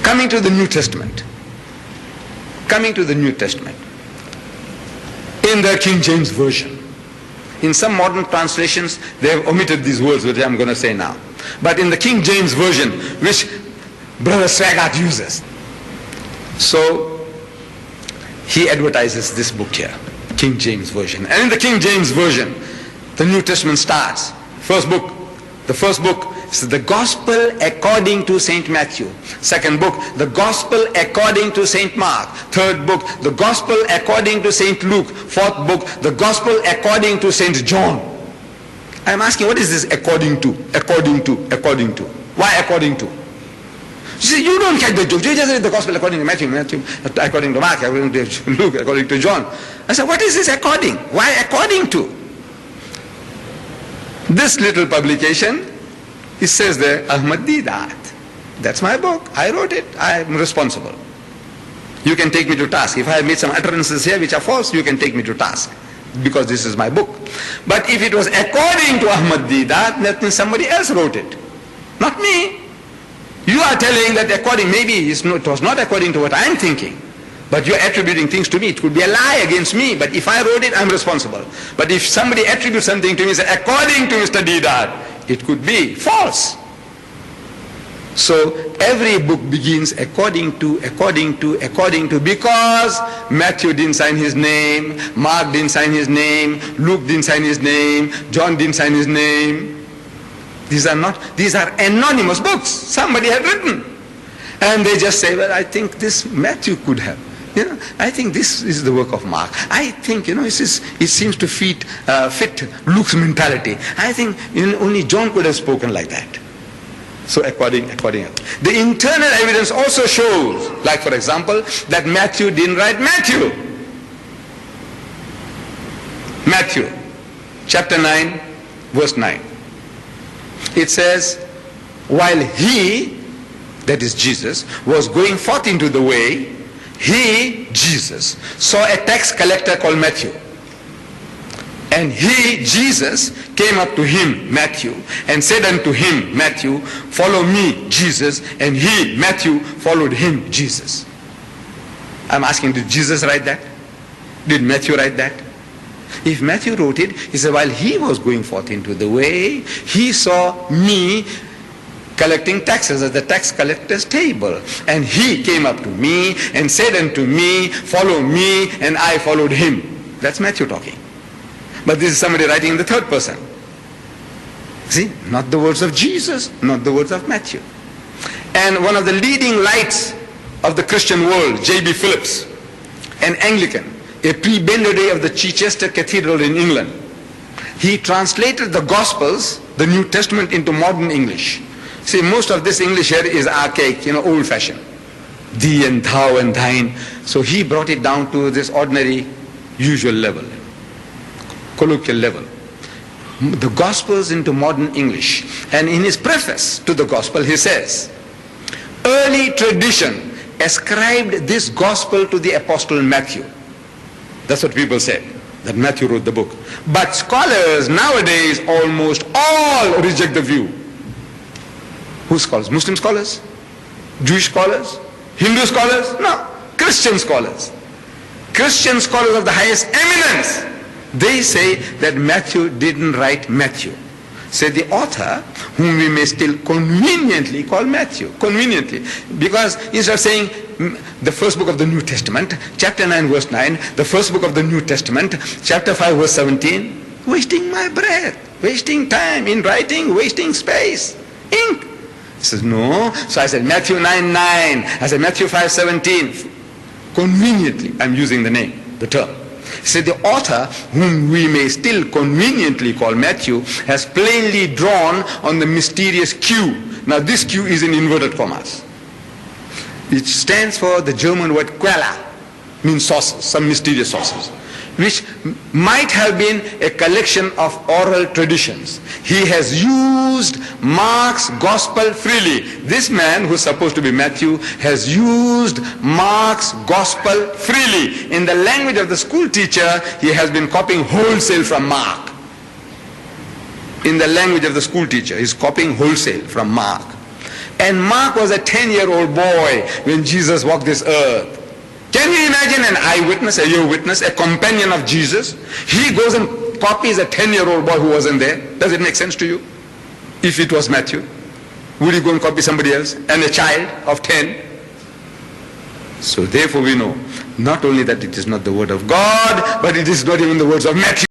Coming to the New Testament. Coming to the New Testament. In the King James Version. In some modern translations, they have omitted these words which I'm going to say now. But in the King James Version, which Brother Swaggart uses, so he advertises this book here, King James Version. And in the King James Version, the New Testament starts. The first book is the Gospel according to St. Matthew. Second book, the Gospel according to St. Mark. Third book, the Gospel according to St. Luke. Fourth book, the Gospel according to St. John. I'm asking, what is this according to? According to, according to. Why according to? You see, you don't catch the joke. You just read the Gospel according to Matthew, according to Mark, according to Luke, according to John. I said, what is this according? Why according to? This little publication, it says there, Ahmed Deedat. That's my book. I wrote it. I am responsible. You can take me to task. If I have made some utterances here which are false, you can take me to task, because this is my book. But if it was according to Ahmed Deedat, that means somebody else wrote it, not me. You are telling that according, maybe it was not according to what I am thinking, but you are attributing things to me. It could be a lie against me, but if I wrote it, I am responsible. But if somebody attributes something to me, say, according to Mr. Deedat, it could be false. So every book begins according to, because Matthew didn't sign his name, Mark didn't sign his name, Luke didn't sign his name, John didn't sign his name. These are anonymous books somebody had written. And they just say, well, I think this Matthew could have. I think this is the work of Mark. I think, it seems to fit Luke's mentality. I think only John could have spoken like that. So according. The internal evidence also shows, like for example, that Matthew didn't write Matthew. Matthew, chapter 9, verse 9. It says, while he, that is Jesus, was going forth into the way, he, Jesus, saw a tax collector called Matthew. And he, Jesus, came up to him, Matthew, and said unto him, Matthew, follow me, Jesus. And he, Matthew, followed him, Jesus. I'm asking, did Jesus write that? Did Matthew write that? If Matthew wrote it, he said, while he was going forth into the way, he saw me collecting taxes at the tax collector's table. And he came up to me and said unto me, follow me, and I followed him. That's Matthew talking. But this is somebody writing in the third person. See, not the words of Jesus, not the words of Matthew. And one of the leading lights of the Christian world, J.B. Phillips, an Anglican, a prebendary of the Chichester Cathedral in England, he translated the Gospels, the New Testament, into modern English. See, most of this English here is archaic, old-fashioned. Thee and thou and thine. So he brought it down to this ordinary, usual level, colloquial level. The Gospels into modern English. And in his preface to the Gospel, he says, early tradition ascribed this Gospel to the Apostle Matthew. That's what people said, that Matthew wrote the book. But scholars nowadays almost all reject the view. Who scholars? Muslim scholars? Jewish scholars? Hindu scholars? No. Christian scholars. Christian scholars of the highest eminence. They say that Matthew didn't write Matthew. Say the author, whom we may still conveniently call Matthew. Conveniently. Because instead of saying the first book of the New Testament, chapter 9 verse 9, the first book of the New Testament, chapter 5 verse 17, wasting my breath, wasting time in writing, wasting space, ink. He says, no. So I said Matthew 9:9. I said Matthew 5:17. Conveniently, I'm using the name, the term. He said the author, whom we may still conveniently call Matthew, has plainly drawn on the mysterious Q. Now this Q is in inverted commas. It stands for the German word Quelle, means sources, some mysterious sources, which might have been a collection of oral traditions. He has used Mark's Gospel freely. This man, who's supposed to be Matthew, has used Mark's Gospel freely. In the language of the school teacher, he has been copying wholesale from Mark. In the language of the school teacher, he's copying wholesale from Mark. And Mark was a 10-year-old boy when Jesus walked this earth. Can you imagine an eyewitness, a ear witness, a companion of Jesus? He goes and copies a 10-year-old boy who wasn't there. Does it make sense to you? If it was Matthew, would he go and copy somebody else? And a child of 10? So therefore we know not only that it is not the word of God, but it is not even the words of Matthew.